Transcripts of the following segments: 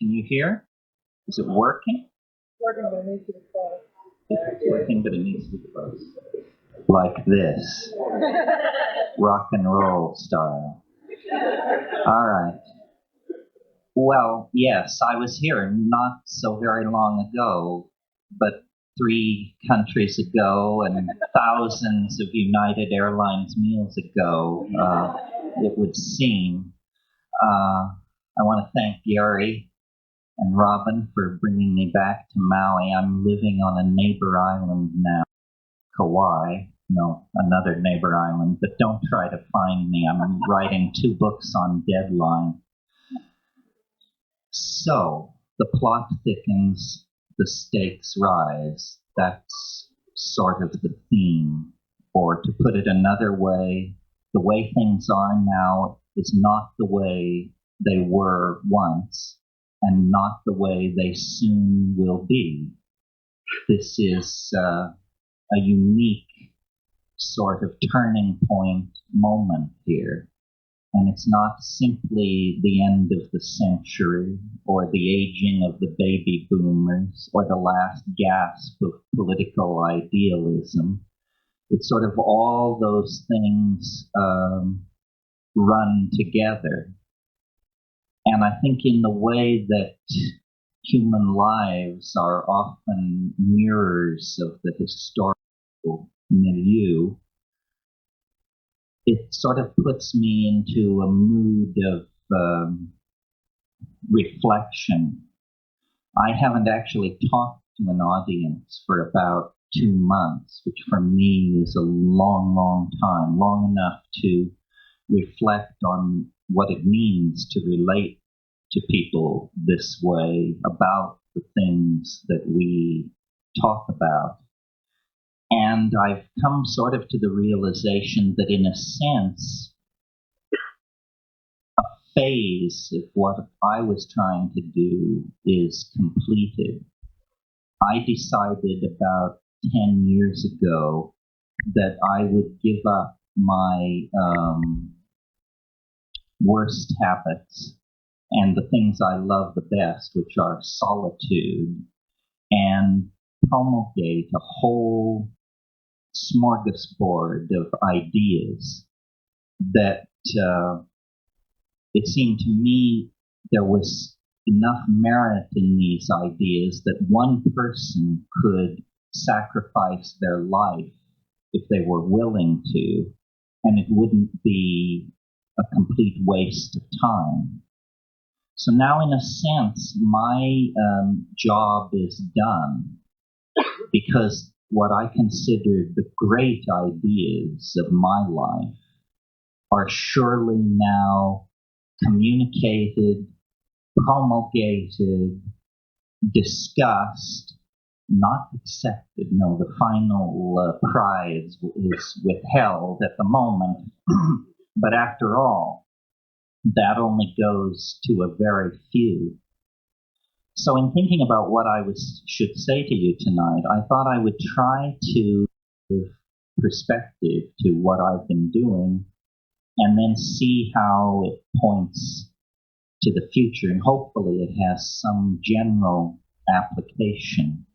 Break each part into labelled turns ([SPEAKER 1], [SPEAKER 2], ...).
[SPEAKER 1] Can you hear? Is it working?
[SPEAKER 2] Working, but it needs to be close.
[SPEAKER 1] It's working, but it needs to be close. Like this. Rock and roll style. All right. Well, yes, I was here not so very long ago, but 3 countries ago and thousands of United Airlines meals ago, it would seem. I want to thank Gary and Robin for bringing me back to Maui. I'm living on a neighbor island now, Kauai. No, another neighbor island, but don't try to find me. I'm writing 2 books on deadline. So, the plot thickens, the stakes rise. That's sort of the theme. Or to put it another way, the way things are now is not the way they were once, and not the way they soon will be. This is a unique sort of turning point moment here. And it's not simply the end of the century or the aging of the baby boomers or the last gasp of political idealism. It's sort of all those things run together. And I think in the way that human lives are often mirrors of the historical milieu, it sort of puts me into a mood of reflection. I haven't actually talked to an audience for about 2 months, which for me is a long, long time, long enough to reflect on what it means to relate to people this way about the things that we talk about. And I've come sort of to the realization that in a sense, a phase of what I was trying to do is completed. I decided about 10 years ago that I would give up my worst habits and the things I love the best, which are solitude, and promulgate a whole smorgasbord of ideas that it seemed to me there was enough merit in these ideas that one person could sacrifice their life if they were willing to, and it wouldn't be a complete waste of time. So now, in a sense, my job is done, because what I consider the great ideas of my life are surely now communicated, promulgated, discussed, not accepted. No, the final prize is withheld at the moment. But after all, that only goes to a very few. So in thinking about what I should say to you tonight, I thought I would try to give perspective to what I've been doing and then see how it points to the future, and hopefully it has some general application.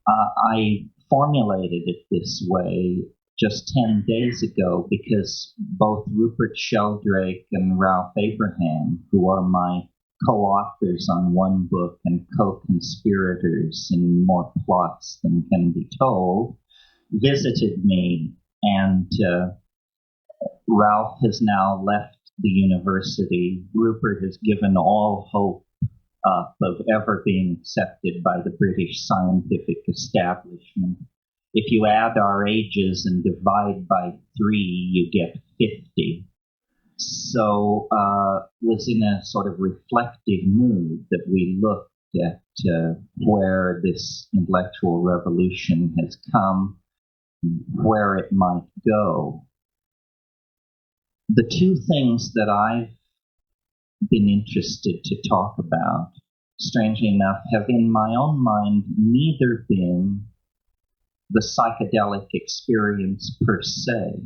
[SPEAKER 1] I formulated it this way just 10 days ago because both Rupert Sheldrake and Ralph Abraham, who are my co-authors on one book and co-conspirators in more plots than can be told, visited me, and Ralph has now left the university. Rupert has given all hope up of ever being accepted by the British scientific establishment. If you add our ages and divide by 3, you get 50. So was in a sort of reflective mood that we looked at where this intellectual revolution has come, where it might go. The 2 things that I've been interested to talk about, strangely enough, have in my own mind neither been the psychedelic experience per se.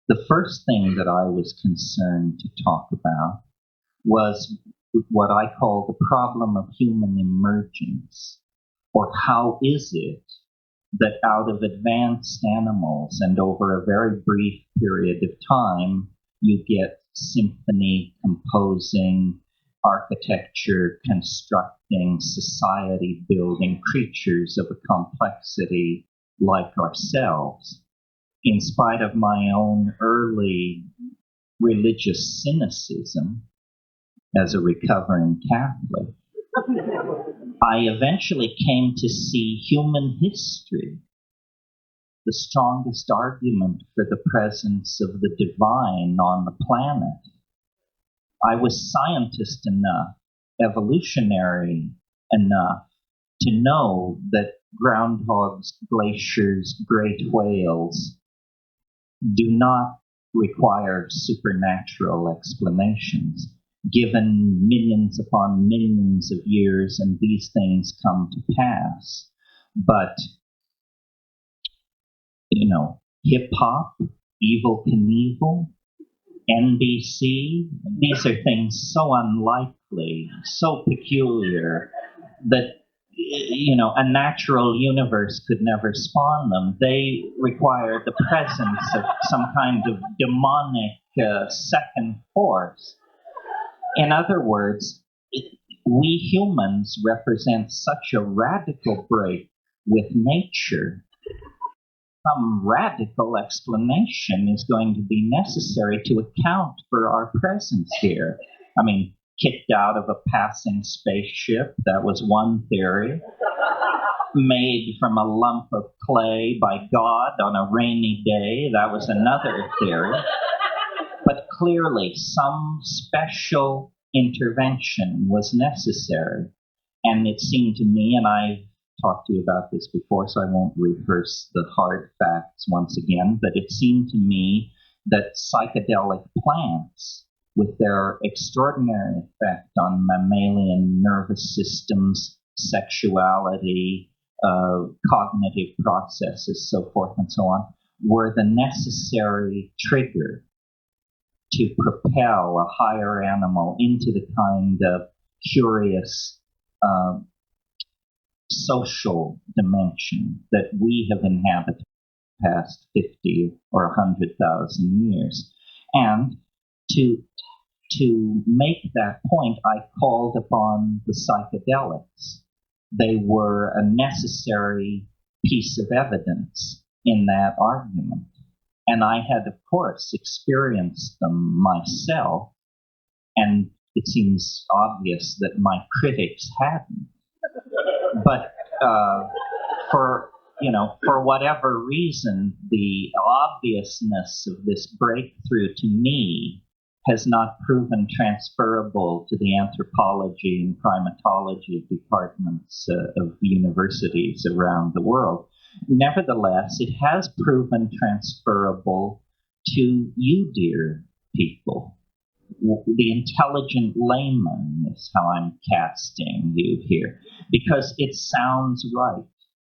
[SPEAKER 1] The first thing that I was concerned to talk about was what I call the problem of human emergence, or how is it that out of advanced animals and over a very brief period of time, you get symphony composing, architecture constructing, society building creatures of a complexity like ourselves. In spite of my own early religious cynicism as a recovering Catholic, I eventually came to see human history the strongest argument for the presence of the divine on the planet. I was scientist enough, evolutionary enough, to know that groundhogs, glaciers, great whales do not require supernatural explanations. Given millions upon millions of years, and these things come to pass. But, hip hop, Evel Knievel, NBC, these are things so unlikely, so peculiar, that a natural universe could never spawn them. They require the presence of some kind of demonic second force. In other words, we humans represent such a radical break with nature. Some radical explanation is going to be necessary to account for our presence here. I mean, kicked out of a passing spaceship, that was one theory. Made from a lump of clay by God on a rainy day, that was another theory. But clearly, some special intervention was necessary. And it seemed to me, and I've talked to you about this before, so I won't rehearse the hard facts once again, but it seemed to me that psychedelic plants, with their extraordinary effect on mammalian nervous systems, sexuality, cognitive processes, so forth and so on, were the necessary trigger to propel a higher animal into the kind of curious social dimension that we have inhabited the past 50 or 100,000 years. And to make that point, I called upon the psychedelics. They were a necessary piece of evidence in that argument. And I had, of course, experienced them myself, and it seems obvious that my critics hadn't. But for whatever reason, the obviousness of this breakthrough to me has not proven transferable to the anthropology and primatology departments of universities around the world. Nevertheless, it has proven transferable to you, dear people. The intelligent layman is how I'm casting you here, because it sounds right,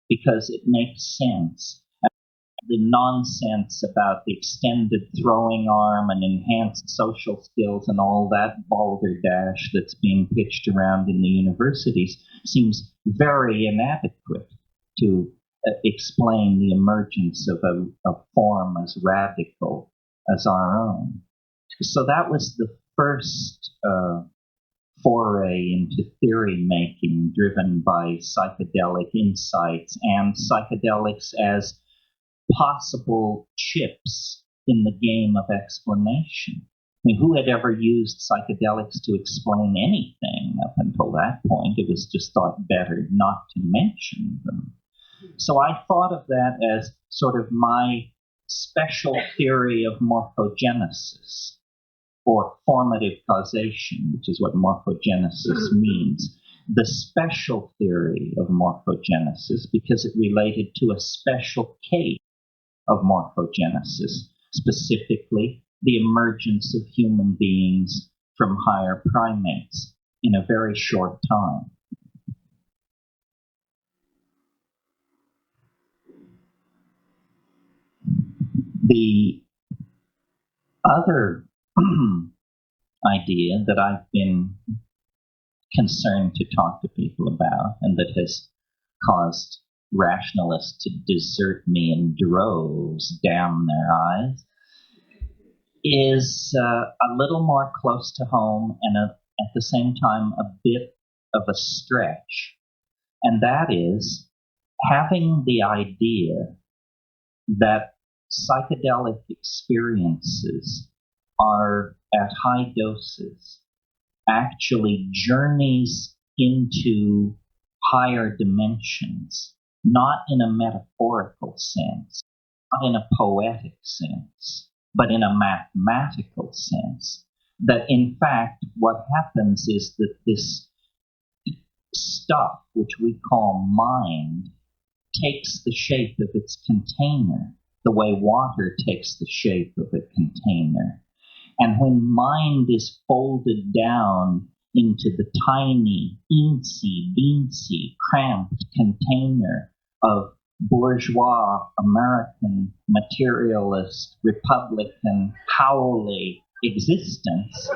[SPEAKER 1] because it makes sense. The nonsense about the extended throwing arm and enhanced social skills and all that balderdash that's being pitched around in the universities seems very inadequate to explain the emergence of a form as radical as our own. So that was the first foray into theory making driven by psychedelic insights and psychedelics as possible chips in the game of explanation. I mean, who had ever used psychedelics to explain anything up until that point? It was just thought better not to mention them. So I thought of that as sort of my special theory of morphogenesis, or formative causation, which is what morphogenesis means. The special theory of morphogenesis, because it related to a special case of morphogenesis, specifically the emergence of human beings from higher primates in a very short time. The other idea that I've been concern to talk to people about, and that has caused rationalists to desert me in droves, damn their eyes, is a little more close to home and at the same time a bit of a stretch. And that is having the idea that psychedelic experiences are at high doses actually journeys into higher dimensions, not in a metaphorical sense, not in a poetic sense, but in a mathematical sense. That in fact, what happens is that this stuff, which we call mind, takes the shape of its container, the way water takes the shape of a container. And when mind is folded down into the tiny, eensy-beensy, cramped container of bourgeois, American, materialist, Republican, howly existence,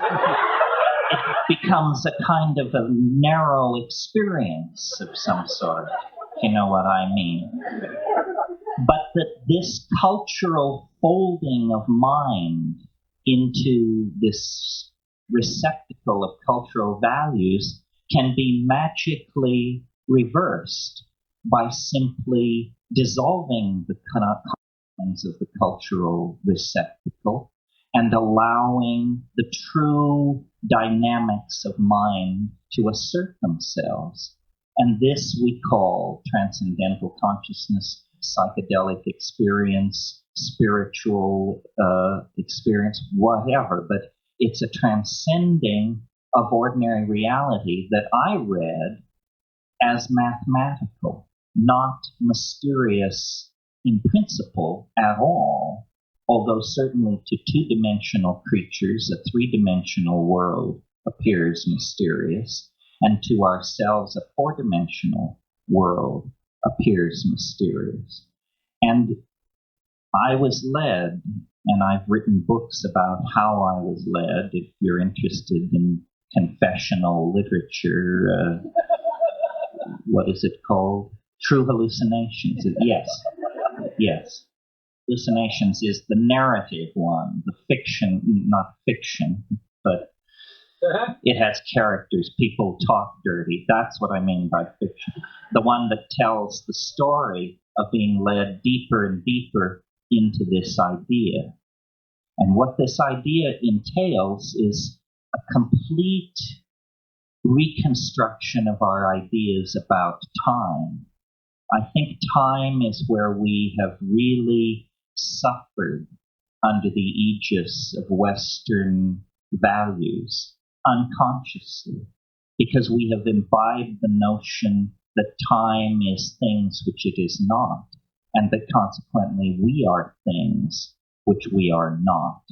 [SPEAKER 1] it becomes a kind of a narrow experience of some sort, if you know what I mean. But that this cultural folding of mind into this receptacle of cultural values can be magically reversed by simply dissolving the confines of the cultural receptacle and allowing the true dynamics of mind to assert themselves. And this we call transcendental consciousness, psychedelic experience, spiritual experience, whatever. But it's a transcending of ordinary reality that I read as mathematical, not mysterious in principle at all, although certainly to two-dimensional creatures, a three-dimensional world appears mysterious, and to ourselves, a four-dimensional world appears mysterious. And I was led, and I've written books about how I was led, if you're interested in confessional literature. What is it called? True Hallucinations. Yes. Hallucinations is the narrative one, the fiction, not fiction, but it has characters. People talk dirty. That's what I mean by fiction. The one that tells the story of being led deeper and deeper into this idea. And what this idea entails is a complete reconstruction of our ideas about time. I think time is where we have really suffered under the aegis of Western values unconsciously, because we have imbibed the notion that time is things which it is not, and that consequently we are things which we are not.